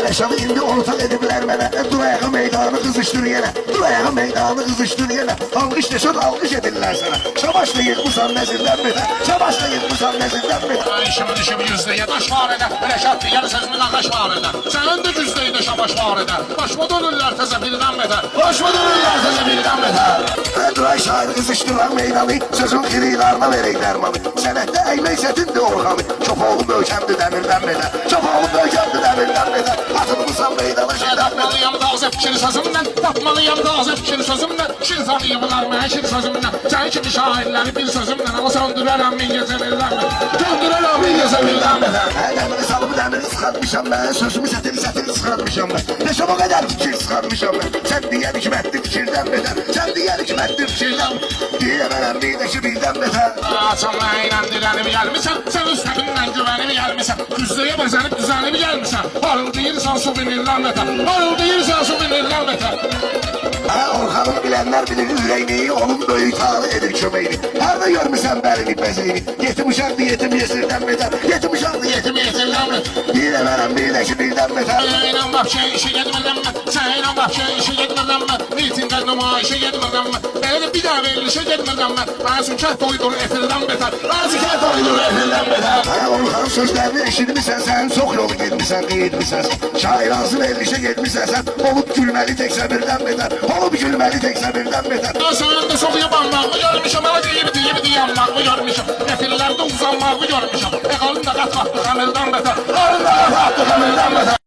Yaşadı indi ortak ediblər mənə. Dur ayağı meydanı qızışdır yenə. Dur ayağı meydanı qızışdır yenə. Alqış deşən alqış edirlər sənə. Çabaşla yıkmışsan nəzirdən betər. Çabaşla yıkmışsan nəzirdən betər. Ay işimi düşüb yüzdəyə daş var edə. Rəşad deyər sözümü qaqaş var edə. Sənin də yüzdəydə şabaş var edə. Başma dönürlər təzə birdən betər. Başma dönürlər təzə birdən betər. Dur ay şair qızışdıran meydanı. Sözün xirilarına verək dərmanı. Sənətdə əymək çətindir orxanı. Çopoğlu möhkəmdir dəmirdən betər. Çopoğlu möhkəmdir dəmirdən betər. Atılmışsan meydana şeydən betər. Tapmalıyam taze fikir sözümdən. Tapmalıyam taze fikir sözümdən. Şir tanıyıblar mənə şir sözümdən. Sənin kimi şairləri bir sözümdən. Ama söndürərəm min gecə birdən betər. Söndürərəm min gecə birdən betər. Dəmiri salımı dəmiri sıxarmışam mən. Sözümü sətiri sıxarmışam mən. Neşəm o qədər fikir sıxarmışam mən. Sən deyən hikmətli fikirdən betər. Sən deyən hikmətli fikirdən. Deyəmərəm bir də ki birdən betər. Açamla eğlendirənib gəlmişsən. Sən üstədindən güvənib gəlmişsən. Güzdəyə bəzənib düzənib gəlmişsən. Parıldayırsan suvenirdən betər. Parıldayırsan suvenirdən betər. Orxanın bilənlər bilir ürəyini, onun böyük tağı edir köməyini. Hər də görmüsən bəlini bəzəyini. Yetim uşaqdı yetim yesirdən betər. Yetim uşaqdı yetim yesirdən betər. Deyəmərəm bir də ki birdən betər. Səninlə vəbşə işə getmədən mən. Səninlə vəbşə işə getmədən mən. Mitingdə nümayişə getmədən mən. Belə də bir daha verilişə getmədən mən. Mən sükət doydur efirdən betər. Mən sükət doydur efirdən betər. Orxanın sözlərini eşitmişsən, sən çox yolu getmişsən, qeydmişsən. Şair ağzı verilişə getmişsən, sən olub gülməli təksə birdən betər. Olub gülməli təksə birdən betər. Sənin də çox yabanmağımı görmüşəm. Hələ deyib yanmağımı görmüşəm. Efirlərdə uzanmağımı görmüşəm. Qalın da qat vaxtı xəmirdən betər. Qalın da qat vaxtı xəmirdən betər.